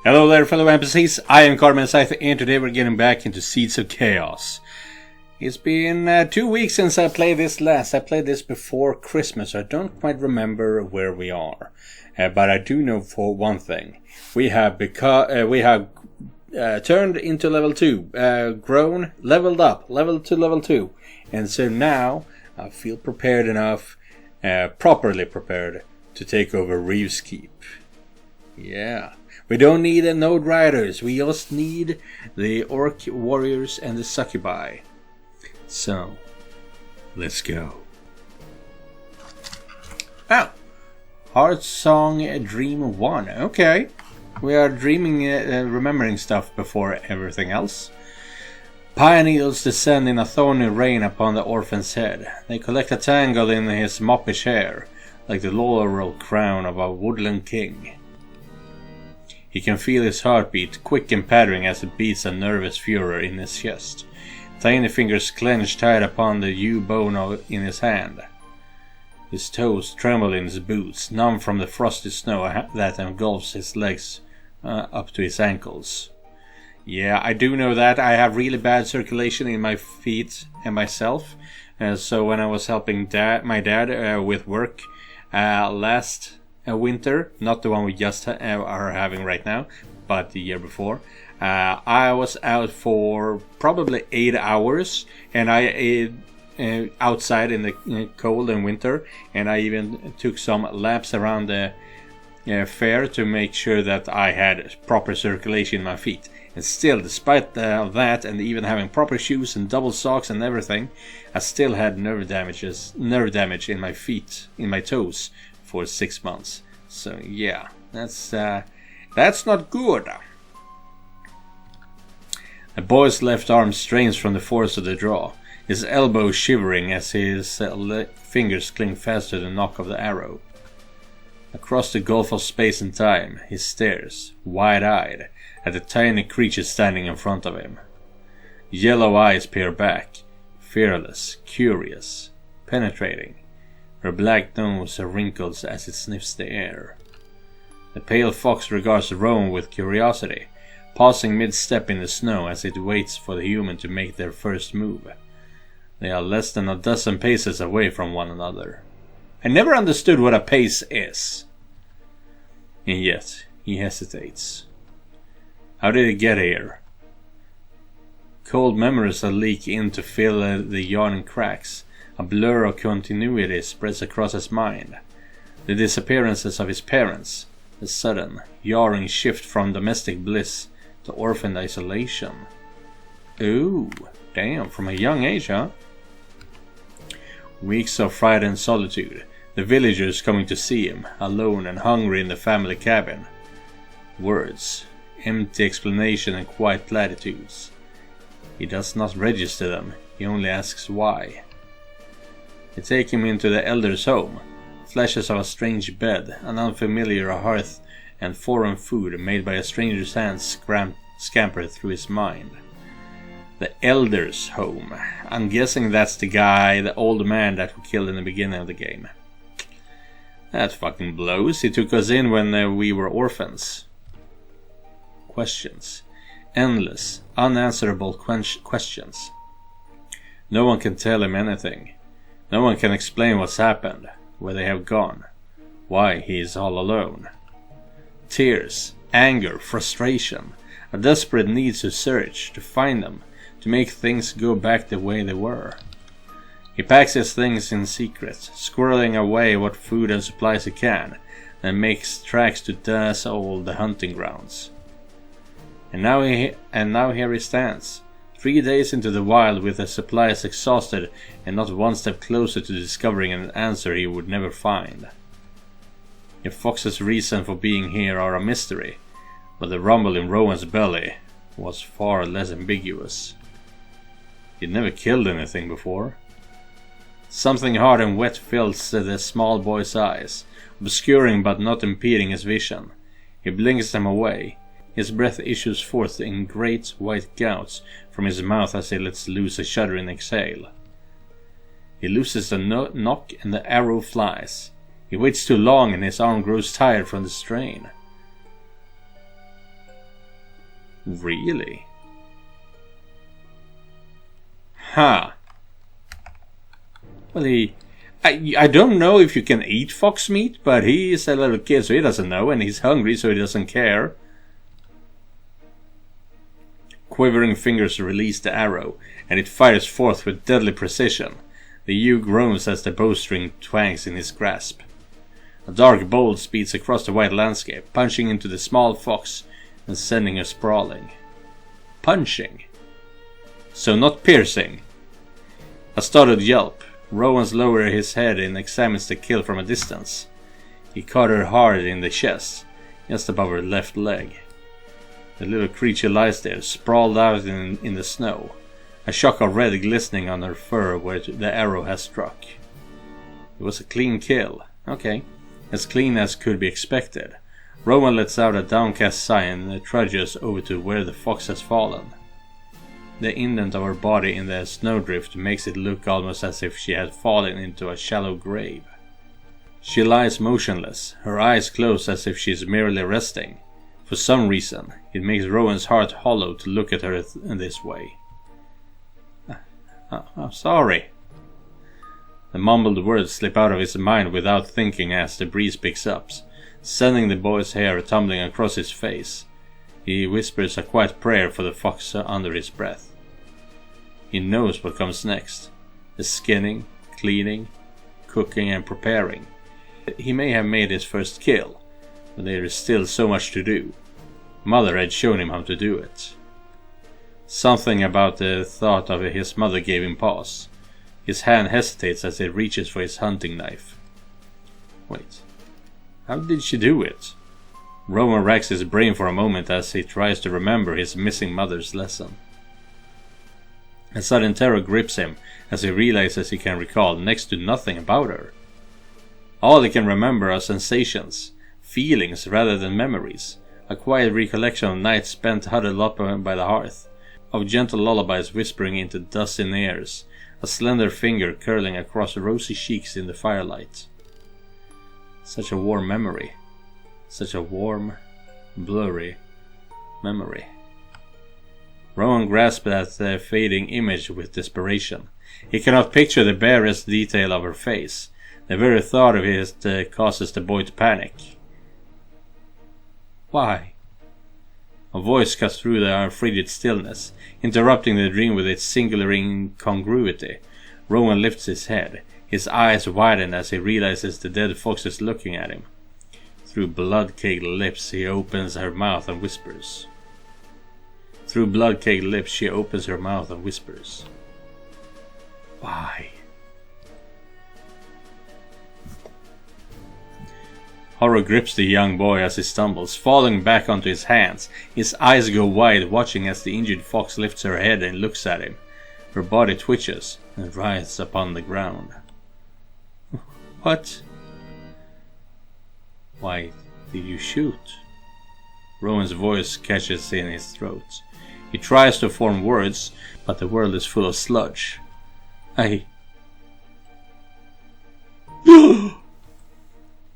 Hello there, fellow NPCs. I am Carmen Scythe, and today we're getting back into Seeds of Chaos. It's been 2 weeks since I played this last. I played this before Christmas. I don't quite remember where we are, but I do know for one thing: we have turned into level 2, grown, leveled up, level to level 2, and so now I feel prepared enough, properly prepared to take over Reeves Keep. Yeah. We don't need the Node Riders, we just need the Orc Warriors and the Succubi. So, let's go. Oh! Heart Song Dream 1. Okay. We are dreaming, remembering stuff before everything else. Pine needles descend in a thorny rain upon the orphan's head. They collect a tangle in his moppish hair, like the laurel crown of a woodland king. He can feel his heartbeat, quick and pattering as it beats a nervous furor in his chest. Tiny fingers clenched tight upon the yew bone in his hand. His toes tremble in his boots, numb from the frosty snow that engulfs his legs up to his ankles. Yeah, I do know that. I have really bad circulation in my feet and myself. So when I was helping my dad with work last winter, not the one we just are having right now, but the year before, I was out for probably 8 hours, and I ate outside in the cold and winter, and I even took some laps around the fair to make sure that I had proper circulation in my feet. And still, despite that, and even having proper shoes and double socks and everything, I still had nerve damage in my feet, in my toes, for 6 months. So yeah, that's not good. The boy's left arm strains from the force of the draw, his elbow shivering as his fingers cling fast to the knock of the arrow. Across the gulf of space and time, he stares, wide-eyed, at the tiny creature standing in front of him. Yellow eyes peer back, fearless, curious, penetrating. Her black nose wrinkles as it sniffs the air. The pale fox regards Rome with curiosity, pausing mid-step in the snow as it waits for the human to make their first move. They are less than a dozen paces away from one another. I never understood what a pace is. And yet, he hesitates. How did it get here? Cold memories leak in to fill the yawning cracks. A blur of continuity spreads across his mind. The disappearances of his parents, the sudden, jarring shift from domestic bliss to orphaned isolation. Ooh, damn, from a young age, huh? Weeks of frightened solitude, the villagers coming to see him, alone and hungry in the family cabin. Words, empty explanation and quiet platitudes. He does not register them, he only asks why. They take him into the elder's home. Flashes of a strange bed, an unfamiliar hearth, and foreign food made by a stranger's hands scamper through his mind. The elder's home. I'm guessing that's the guy, the old man that we killed in the beginning of the game. That fucking blows. He took us in when we were orphans. Questions. Endless, unanswerable questions. No one can tell him anything. No one can explain what's happened, where they have gone, why he is all alone. Tears, anger, frustration, a desperate need to search, to find them, to make things go back the way they were. He packs his things in secret, squirreling away what food and supplies he can, then makes tracks to dazzle the hunting grounds. And now here he stands. 3 days into the wild with the supplies exhausted and not one step closer to discovering an answer he would never find. If Fox's reason for being here are a mystery, but the rumble in Rowan's belly was far less ambiguous. He'd never killed anything before. Something hard and wet fills the small boy's eyes, obscuring but not impeding his vision. He blinks them away. His breath issues forth in great white gouts from his mouth as he lets loose a shuddering exhale. He loses the knock and the arrow flies. He waits too long and his arm grows tired from the strain. Really? Huh. Well, I don't know if you can eat fox meat, but he's a little kid, so he doesn't know, and he's hungry, so he doesn't care. Quivering fingers release the arrow, and it fires forth with deadly precision. The ewe groans as the bowstring twangs in his grasp. A dark bolt speeds across the white landscape, punching into the small fox and sending her sprawling. Punching. So not piercing. A startled yelp. Rowan lowers his head and examines the kill from a distance. He caught her hard in the chest, just above her left leg. The little creature lies there, sprawled out in the snow, a shock of red glistening on her fur where the arrow has struck. It was a clean kill. Okay, as clean as could be expected. Rowan lets out a downcast sigh and trudges over to where the fox has fallen. The indent of her body in the snowdrift makes it look almost as if she had fallen into a shallow grave. She lies motionless, her eyes closed as if she is merely resting. For some reason, it makes Rowan's heart hollow to look at her in this way. I'm sorry. The mumbled words slip out of his mind without thinking as the breeze picks up, sending the boy's hair tumbling across his face. He whispers a quiet prayer for the fox under his breath. He knows what comes next. The skinning, cleaning, cooking and preparing. He may have made his first kill, but there is still so much to do. Mother had shown him how to do it. Something about the thought of his mother gave him pause. His hand hesitates as he reaches for his hunting knife. Wait, how did she do it? Rowan racks his brain for a moment as he tries to remember his missing mother's lesson. A sudden terror grips him as he realizes he can recall next to nothing about her. All he can remember are sensations, feelings rather than memories, a quiet recollection of nights spent huddled up by the hearth, of gentle lullabies whispering into dusty ears, a slender finger curling across rosy cheeks in the firelight. Such a warm memory. Such a warm, blurry memory. Rowan grasps at the fading image with desperation. He cannot picture the barest detail of her face. The very thought of it causes the boy to panic. Why? A voice cuts through the frigid stillness, interrupting the dream with its singular incongruity. Rowan lifts his head. His eyes widen as he realizes the dead fox is looking at him. Through blood-caked lips he opens her mouth and whispers. Through blood-caked lips she opens her mouth and whispers. Why? Horror grips the young boy as he stumbles, falling back onto his hands. His eyes go wide, watching as the injured fox lifts her head and looks at him. Her body twitches and writhes upon the ground. What? Why did you shoot? Rowan's voice catches in his throat. He tries to form words, but the world is full of sludge.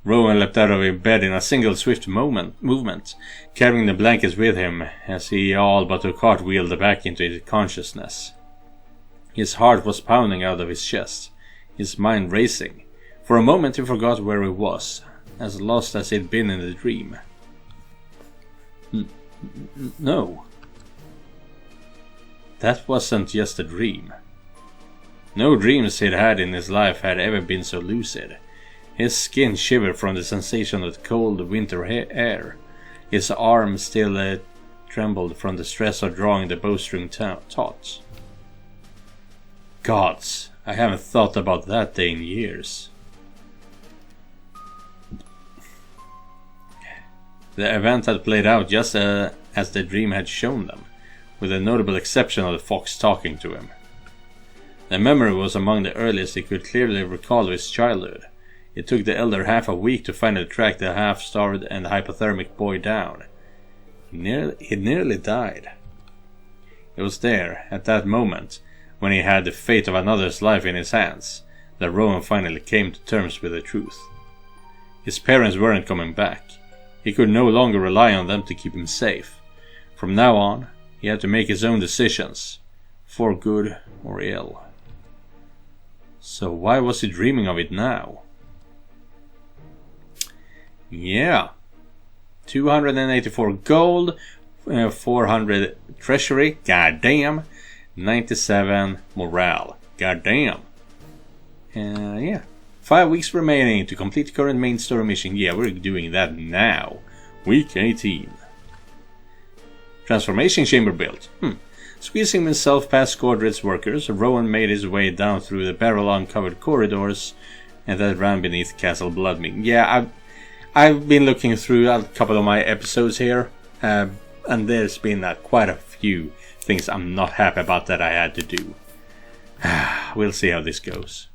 Rowan leapt out of bed in a single swift movement, carrying the blankets with him as he all but cartwheeled back into his consciousness. His heart was pounding out of his chest, his mind racing. For a moment he forgot where he was, as lost as he'd been in the dream. No. That wasn't just a dream. No dreams he'd had in his life had ever been so lucid. His skin shivered from the sensation of cold winter air. His arm still trembled from the stress of drawing the bowstring taut. Gods, I haven't thought about that day in years. The event had played out just as the dream had shown them, with the notable exception of the fox talking to him. The memory was among the earliest he could clearly recall of his childhood. It took the elder half a week to finally track the half-starved and hypothermic boy down. He nearly died. It was there, at that moment, when he had the fate of another's life in his hands, that Rowan finally came to terms with the truth. His parents weren't coming back. He could no longer rely on them to keep him safe. From now on, he had to make his own decisions, for good or ill. So why was he dreaming of it now? Yeah. 284 gold, 400 treasury, goddamn. 97 morale, goddamn. Yeah. 5 weeks remaining to complete current main story mission. Yeah, we're doing that now. Week 18. Transformation chamber built. Squeezing himself past Gordred's workers, Rowan made his way down through the barrel-uncovered corridors and that ran beneath Castle Bloodmead. Yeah, I've been looking through a couple of my episodes here, and there's been quite a few things I'm not happy about that I had to do. We'll see how this goes.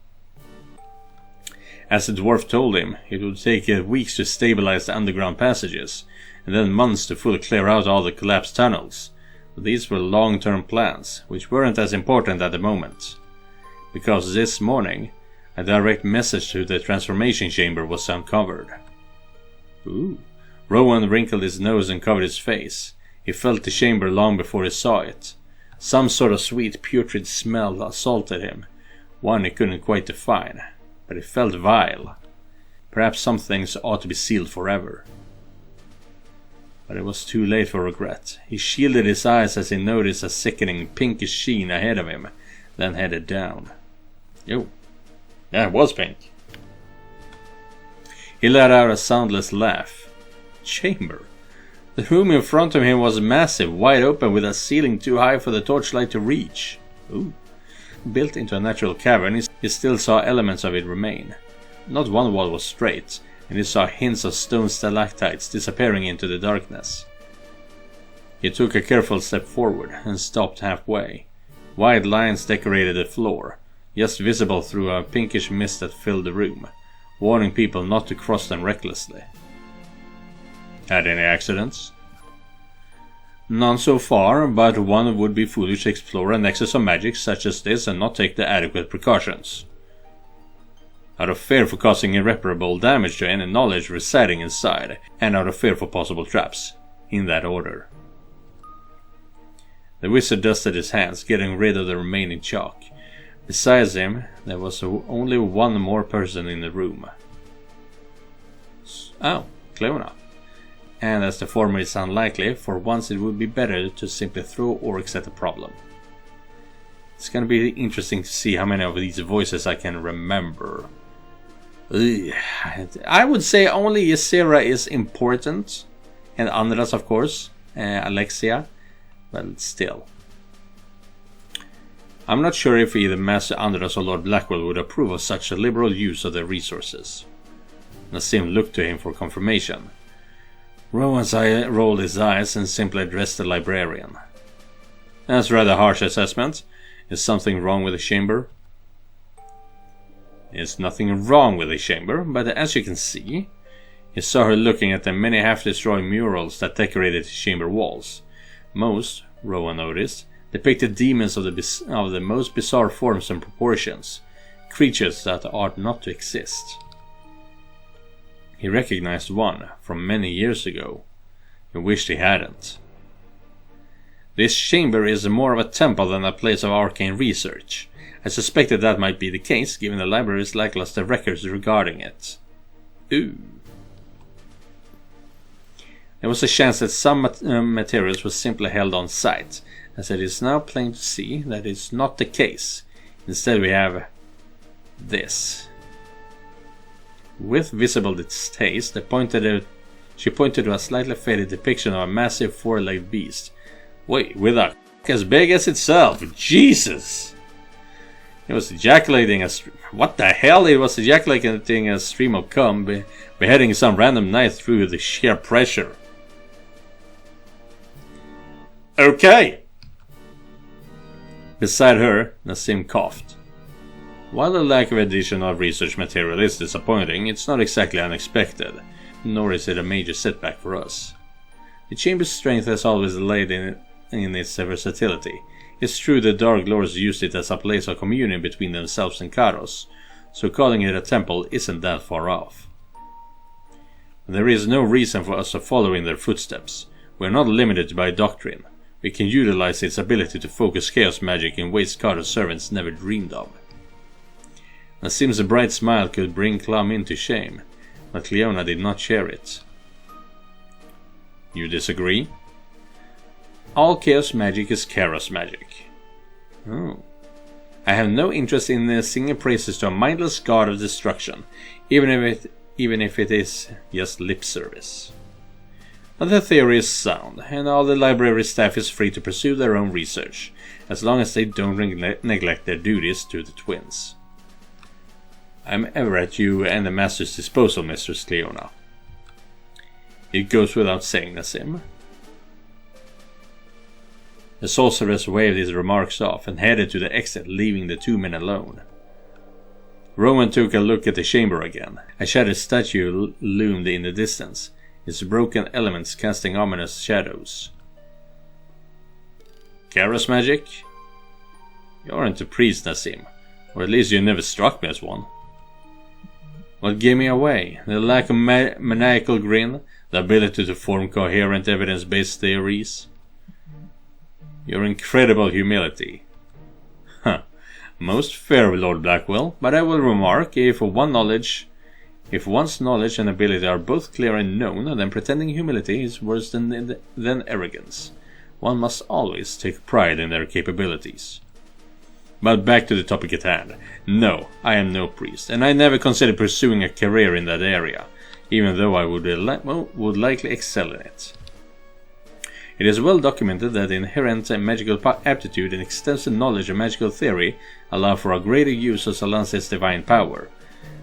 As the dwarf told him, it would take weeks to stabilize the underground passages, and then months to fully clear out all the collapsed tunnels. But these were long-term plans, which weren't as important at the moment. Because this morning, a direct message to the transformation chamber was uncovered. Ooh. Rowan wrinkled his nose and covered his face. He felt the chamber long before he saw it. Some sort of sweet putrid smell assaulted him, one he couldn't quite define, but it felt vile. Perhaps some things ought to be sealed forever. But it was too late for regret. He shielded his eyes as he noticed a sickening pinkish sheen ahead of him, then headed down. Oh, yeah, it was pink. He let out a soundless laugh. Chamber. The room in front of him was massive, wide open, with a ceiling too high for the torchlight to reach. Ooh. Built into a natural cavern, he still saw elements of it remain. Not one wall was straight, and he saw hints of stone stalactites disappearing into the darkness. He took a careful step forward and stopped halfway. Wide lines decorated the floor, just visible through a pinkish mist that filled the room, warning people not to cross them recklessly. Had any accidents? None so far, but one would be foolish to explore a nexus of magic such as this and not take the adequate precautions. Out of fear for causing irreparable damage to any knowledge residing inside, and out of fear for possible traps, in that order. The wizard dusted his hands, getting rid of the remaining chalk. Besides him, there was only one more person in the room. Oh, Clona. And as the former is unlikely, for once it would be better to simply throw orcs at the problem. It's gonna be interesting to see how many of these voices I can remember. Ugh. I would say only Ysera is important, and Andras of course, Alexia, but still. I'm not sure if either Master Andras or Lord Blackwell would approve of such a liberal use of their resources. Nassim looked to him for confirmation. Rowan's eye rolled his eyes and simply addressed the librarian. That's a rather harsh assessment. Is something wrong with the chamber? There's nothing wrong with the chamber, but as you can see, he saw her looking at the many half-destroyed murals that decorated the chamber walls. Most, Rowan noticed, depicted demons of the most bizarre forms and proportions, creatures that ought not to exist. He recognized one from many years ago. He wished he hadn't. This chamber is more of a temple than a place of arcane research. I suspected that might be the case, given the library's lackluster records regarding it. Ooh. There was a chance that some materials were simply held on site, as it is now plain to see that is not the case. Instead we have this. With visible distaste, she pointed to a slightly faded depiction of a massive four-legged beast. Wait, with a as big as itself! Jesus! It was ejaculating what the hell? It was ejaculating a stream of cum, beheading some random knight through the sheer pressure. Okay! Beside her, Nassim coughed. While the lack of additional research material is disappointing, it's not exactly unexpected, nor is it a major setback for us. The chamber's strength has always laid in its versatility. It's true the Dark Lords used it as a place of communion between themselves and Karos, so calling it a temple isn't that far off. There is no reason for us to follow in their footsteps. We are not limited by doctrine. We can utilize its ability to focus chaos magic in ways Carter's servants never dreamed of. Nassim's bright smile could bring Clum into shame, but Cleona did not share it. You disagree? All chaos magic is Kairos magic. Oh. I have no interest in singing praises to a mindless god of destruction, even if it is just lip service. But the theory is sound, and all the library staff is free to pursue their own research, as long as they don't neglect their duties to the twins. I am ever at you and the Master's disposal, Mistress Cleona. It goes without saying, Nassim. The sorceress waved his remarks off and headed to the exit, leaving the two men alone. Rowan took a look at the chamber again. A shattered statue loomed in the distance, its broken elements casting ominous shadows. Kairos magic? You aren't a priest, Nassim, or at least you never struck me as one. What gave me away? The lack of maniacal grin? The ability to form coherent evidence-based theories? Your incredible humility. Huh. Most fair, Lord Blackwell, but I will remark, if one's knowledge and ability are both clear and known, then pretending humility is worse than arrogance. One must always take pride in their capabilities. But back to the topic at hand. No, I am no priest, and I never considered pursuing a career in that area, even though I would likely excel in it. It is well documented that inherent magical aptitude and extensive knowledge of magical theory allow for a greater use of Salancia's divine power.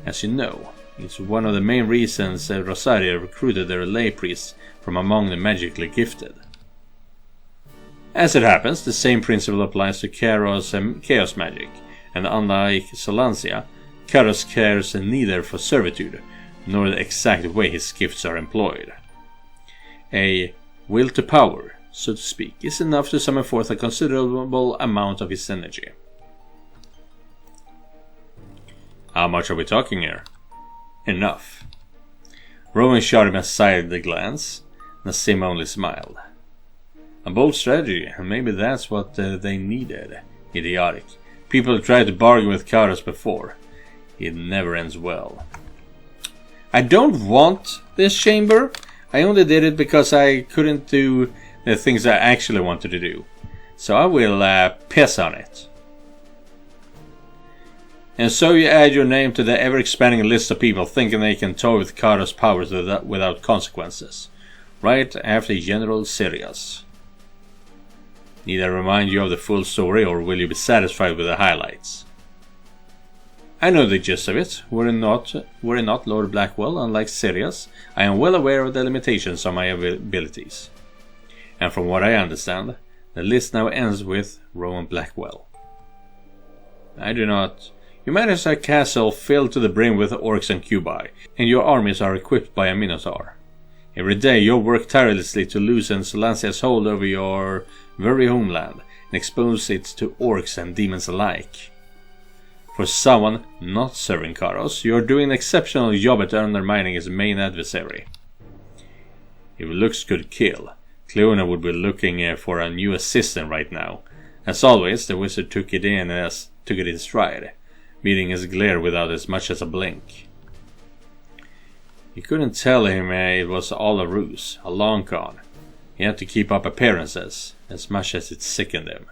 As you know, it's one of the main reasons Rosaria recruited their lay priests from among the magically gifted. As it happens, the same principle applies to chaos magic, and unlike Salancia, Kairos cares neither for servitude nor the exact way his gifts are employed. A will to power, so to speak, is enough to summon forth a considerable amount of his energy. How much are we talking here? Enough. Rowan shot him a side glance. Nassim only smiled. A bold strategy, and maybe that's what they needed. Idiotic. People tried to bargain with Kairos before. It never ends well. I don't want this chamber. I only did it because I couldn't do the things I actually wanted to do. So I will piss on it. And so you add your name to the ever-expanding list of people thinking they can toy with Kairos' powers without consequences. Right after General Sirius. Need I remind you of the full story, or will you be satisfied with the highlights? I know the gist of it. Were it not Lord Blackwell, unlike Sirius, I am well aware of the limitations of my abilities. And from what I understand, the list now ends with Rowan Blackwell. I do not. You manage a castle filled to the brim with orcs and cubi, and your armies are equipped by a minotaur. Every day you work tirelessly to loosen Salancia's hold over your very homeland and expose it to orcs and demons alike. For someone not serving Kairos, you are doing an exceptional job at undermining his main adversary. If looks could kill, Cleona would be looking for a new assistant right now. As always, the wizard took it in stride, meeting his glare without as much as a blink. You couldn't tell him it was all a ruse, a long con. He had to keep up appearances, as much as it sickened him.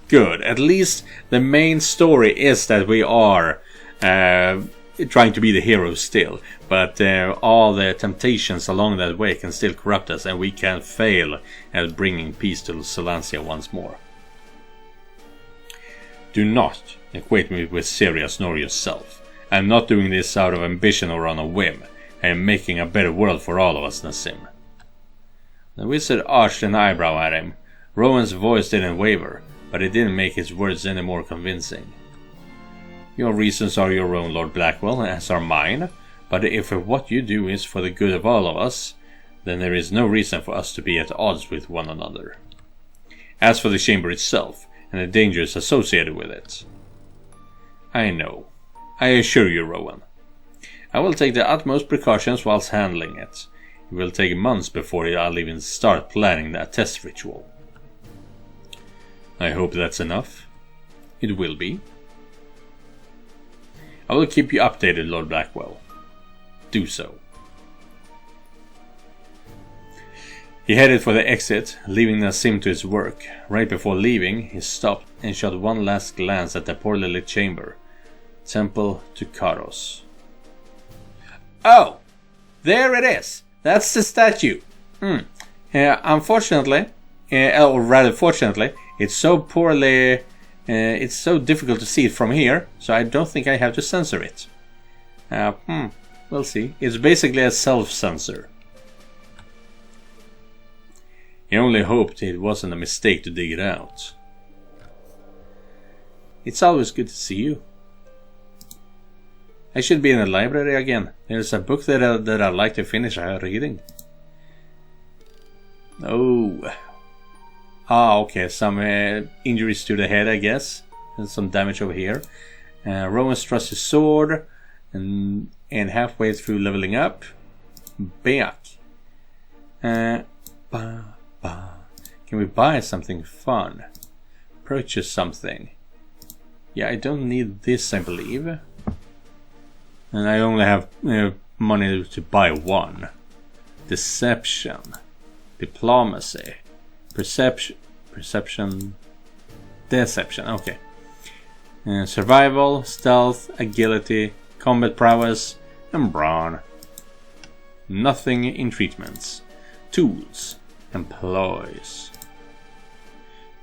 Good, at least the main story is that we are trying to be the heroes still, but all the temptations along that way can still corrupt us, and we can fail at bringing peace to Salancia once more. Do not equate me with Sirius nor yourself. I am not doing this out of ambition or on a whim. I am making a better world for all of us, Nassim. The wizard arched an eyebrow at him. Rowan's voice didn't waver, but it didn't make his words any more convincing. Your reasons are your own, Lord Blackwell, as are mine, but if what you do is for the good of all of us, then there is no reason for us to be at odds with one another. As for the chamber itself, and the dangers associated with it, I know. I assure you, Rowan. I will take the utmost precautions whilst handling it. It will take months before I'll even start planning that test ritual. I hope that's enough. It will be. I will keep you updated, Lord Blackwell. Do so. He headed for the exit, leaving Nassim to his work. Right before leaving, he stopped and shot one last glance at the poorly lit chamber. Temple to Karos. Oh! There it is! That's the statue! Unfortunately, or rather fortunately, it's so poorly... it's so difficult to see it from here, so I don't think I have to censor it. We'll see. It's basically a self-censor. He only hoped it wasn't a mistake to dig it out. It's always good to see you. I should be in the library again. There's a book that I'd like to finish reading. Oh. Okay. Some injuries to the head, I guess. And some damage over here. Roman's trusty sword. And halfway through leveling up. Back. Can we buy something fun? Purchase something. Yeah, I don't need this, I believe. And I only have money to buy one. Deception. Diplomacy. Perception. Deception, okay. Survival, stealth, agility, combat prowess, and brawn. Nothing in treatments. Tools. Employees.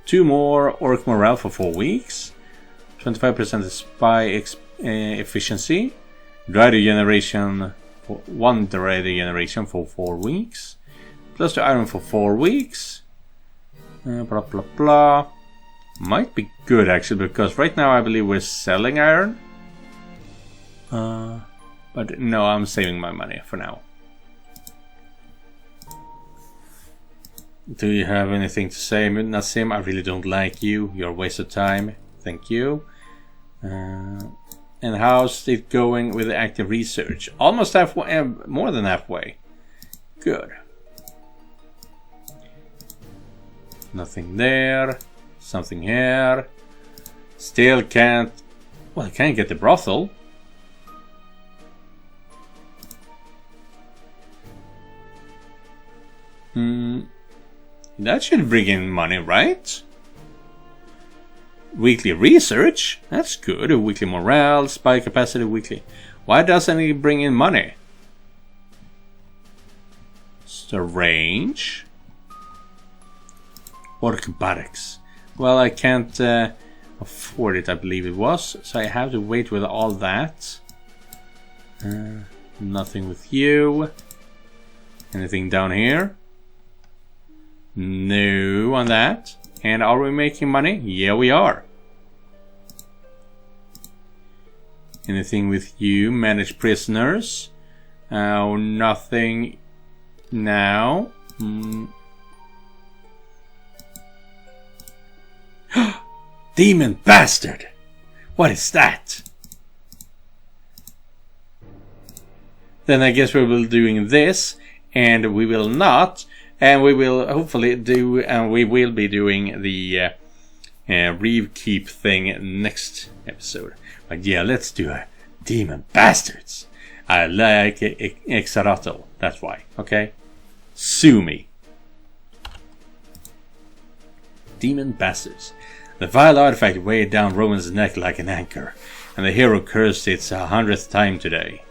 2 more orc morale for 4 weeks. 25% spy efficiency. Dry regeneration for 1 dry regeneration for 4 weeks. Plus 2 iron for 4 weeks. Blah blah blah. Might be good actually, because right now I believe we're selling iron. But no, I'm saving my money for now. Do you have anything to say, Nassim? I really don't like you. You're a waste of time. Thank you. And how's it going with the active research? Almost halfway, more than halfway. Good. Nothing there. Something here. Still can't... Well, I can't get the brothel. That should bring in money, right? Weekly research? That's good. Weekly morale, spy capacity, weekly. Why doesn't it bring in money? Strange. Orc barracks. Well, I can't afford it, I believe it was. So I have to wait with all that. Nothing with you. Anything down here? No on that. And are we making money? Yeah, we are. Anything with you? Manage prisoners? Nothing now. Demon bastard! What is that? Then I guess we will be doing this, and we will not. And we will hopefully do, and we will be doing the Reeve Keep thing next episode. But yeah, let's do a Demon Bastards. I like Exaratl, that's why, okay? Sue me. Demon Bastards. The vile artifact weighed down Roman's neck like an anchor, and the hero cursed its 100th time today.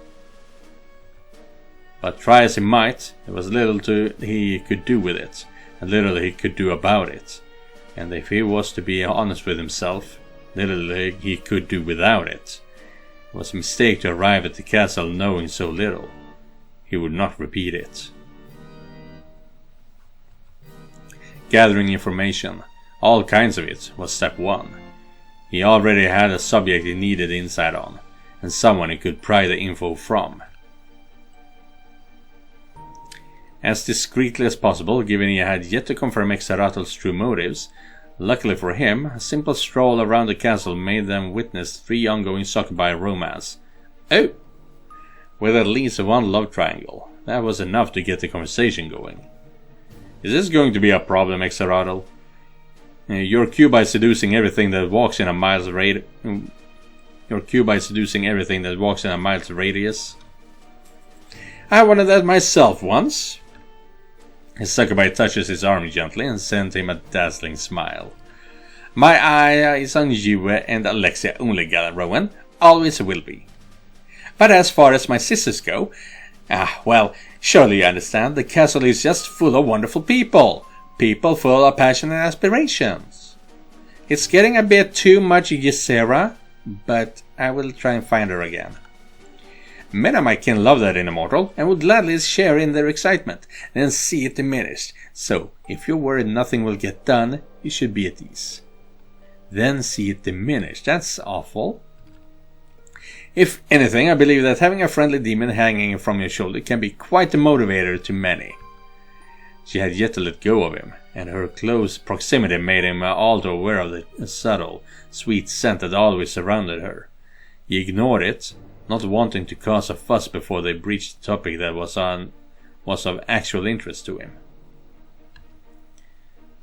But try as he might, there was little he could do with it, and little he could do about it. And if he was to be honest with himself, little he could do without it. It was a mistake to arrive at the castle knowing so little. He would not repeat it. Gathering information, all kinds of it, was step 1. He already had a subject he needed insight on, and someone he could pry the info from. As discreetly as possible, given he had yet to confirm Exaratl's true motives, luckily for him, a simple stroll around the castle made them witness 3 ongoing succubi romance. Oh! With at least one love triangle. That was enough to get the conversation going. Is this going to be a problem, Exarodal? Your cue by seducing everything that walks in a mile's radius. I wanted that myself once. His succubi touches his arm gently and sends him a dazzling smile. My eye is on you and Alexia only, Galen Rowan. Always will be. But as far as my sisters go, well, surely you understand, the castle is just full of wonderful people. People full of passion and aspirations. It's getting a bit too much Ysera, but I will try and find her again. Many of my kin love that in Immortal, and would gladly share in their excitement, and see it diminished. So, if you're worried nothing will get done, you should be at ease. Then see it diminished, that's awful. If anything, I believe that having a friendly demon hanging from your shoulder can be quite a motivator to many. She had yet to let go of him, and her close proximity made him all too aware of the subtle, sweet scent that always surrounded her. He ignored it, not wanting to cause a fuss before they breached the topic that was of actual interest to him.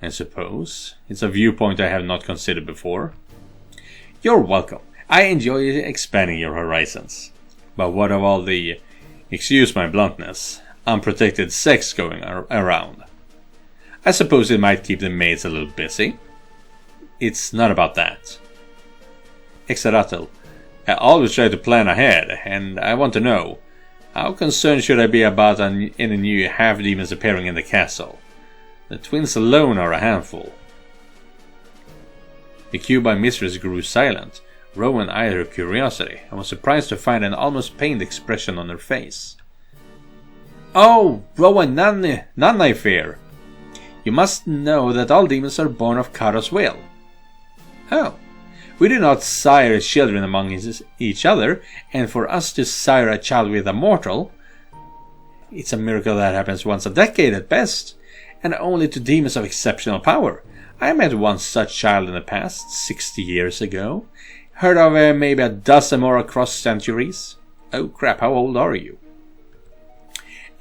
I suppose it's a viewpoint I have not considered before. You're welcome. I enjoy expanding your horizons. But what of all the, excuse my bluntness, unprotected sex going around? I suppose it might keep the maids a little busy. It's not about that. Exaratel, I always try to plan ahead, and I want to know, how concerned should I be about any new half-demons appearing in the castle? The twins alone are a handful. The Cuban mistress grew silent. Rowan eyed her curiosity, and was surprised to find an almost pained expression on her face. Oh, Rowan, none I fear. You must know that all demons are born of Kara's will. Oh. We do not sire children among each other, and for us to sire a child with a mortal, it's a miracle that happens once a decade at best, and only to demons of exceptional power. I met one such child in the past, 60 years ago. Heard of maybe a dozen more across centuries. Oh crap, how old are you?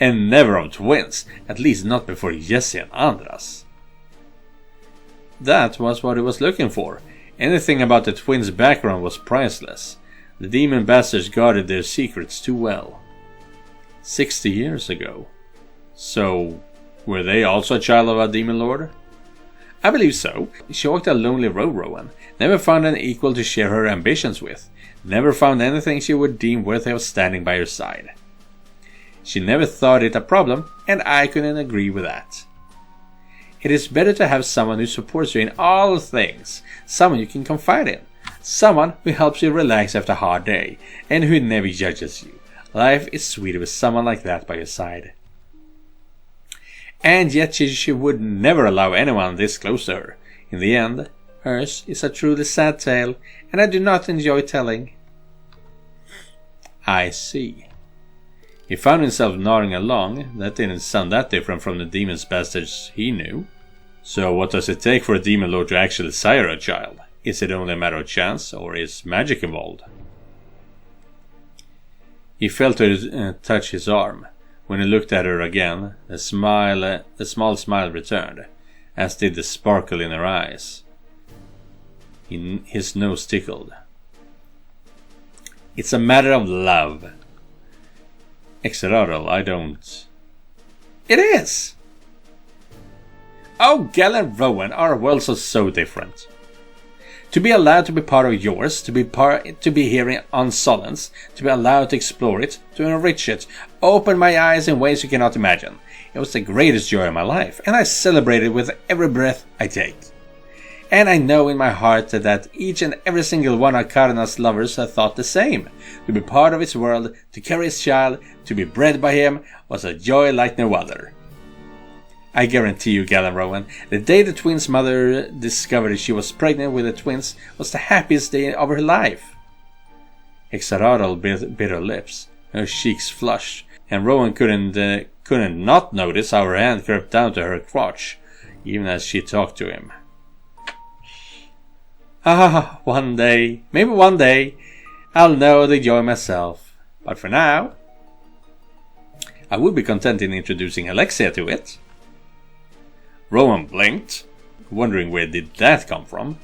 And never of twins, at least not before Jesse and Andras. That was what he was looking for. Anything about the twins' background was priceless. The demon bastards guarded their secrets too well. 60 years ago. So, were they also a child of a demon lord? I believe so. She walked a lonely road, Rowan. Never found an equal to share her ambitions with. Never found anything she would deem worthy of standing by her side. She never thought it a problem, and I couldn't agree with that. It is better to have someone who supports you in all things, someone you can confide in, someone who helps you relax after a hard day, and who never judges you. Life is sweeter with someone like that by your side. And yet she would never allow anyone this close to her. In the end, hers is a truly sad tale, and I do not enjoy telling. I see. He found himself nodding along. That didn't sound that different from the demon's bastards he knew. So what does it take for a demon lord to actually sire a child? Is it only a matter of chance, or is magic involved? He felt her touch his arm. When he looked at her again, the small smile returned, as did the sparkle in her eyes. His nose tickled. It's a matter of love. Exarodal, I don't... It is! Oh, Galen Rowan, our worlds are so different. To be allowed to be part of yours, to be here on Solence, to be allowed to explore it, to enrich it, opened my eyes in ways you cannot imagine. It was the greatest joy of my life, and I celebrate it with every breath I take. And I know in my heart that each and every single one of Karna's lovers had thought the same. To be part of his world, to carry his child, to be bred by him, was a joy like no other. I guarantee you, Galen Rowan, the day the twins' mother discovered she was pregnant with the twins was the happiest day of her life. Exarodal bit her lips, her cheeks flushed, and Rowan couldn't not notice how her hand crept down to her crotch, even as she talked to him. One day, maybe one day, I'll know the joy myself. But for now, I would be content in introducing Alexia to it. Rowan blinked, wondering where did that come from.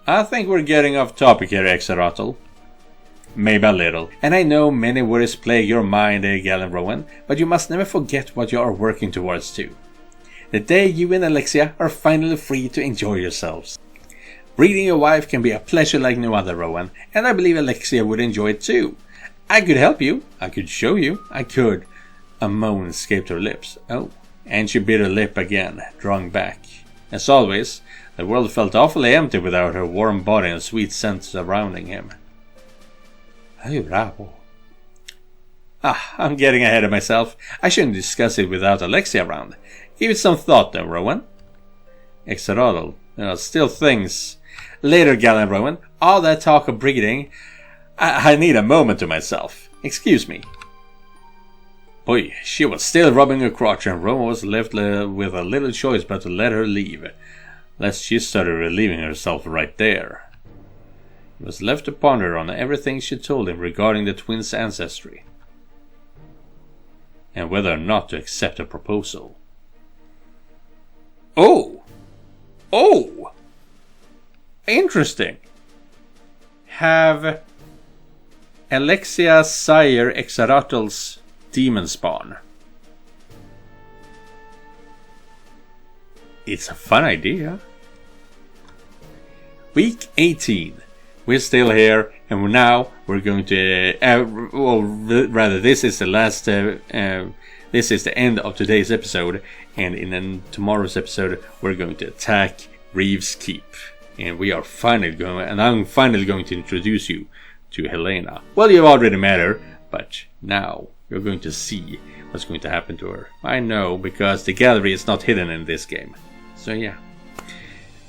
I think we're getting off topic here, Axolotl. Maybe a little. And I know many worries plague your mind, Galen Rowan, but you must never forget what you are working towards too. The day you and Alexia are finally free to enjoy yourselves. Breeding your wife can be a pleasure like no other, Rowan, and I believe Alexia would enjoy it too. I could help you, I could show you, I could. A moan escaped her lips. Oh, and she bit her lip again, drawing back. As always, the world felt awfully empty without her warm body and sweet scent surrounding him. Oh, bravo. I'm getting ahead of myself. I shouldn't discuss it without Alexia around. Give it some thought though, Rowan. Axolotl, still things. Later, Galen Rowan. All that talk of breeding. I need a moment to myself. Excuse me. Boy, she was still rubbing her crotch and Rowan was left with a little choice but to let her leave. Lest she started relieving herself right there. He was left to ponder on everything she told him regarding the twins' ancestry. And whether or not to accept a proposal. Oh! Interesting. Have Alexia sire Axolotl's demon spawn. It's a fun idea. Week 18. We're still here, and now we're going to. This is the last. This is the end of today's episode, and in tomorrow's episode, we're going to attack Reeves Keep, and we are finally going. And I'm finally going to introduce you to Helena. Well, you've already met her, but now you're going to see what's going to happen to her. I know, because the gallery is not hidden in this game. So yeah.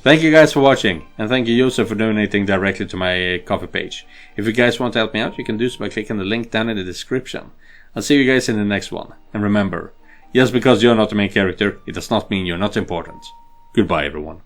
Thank you guys for watching, and thank you Joseph for donating directly to my Ko-fi page. If you guys want to help me out, you can do so by clicking the link down in the description. I'll see you guys in the next one. And remember, just because you're not the main character, it does not mean you're not important. Goodbye everyone.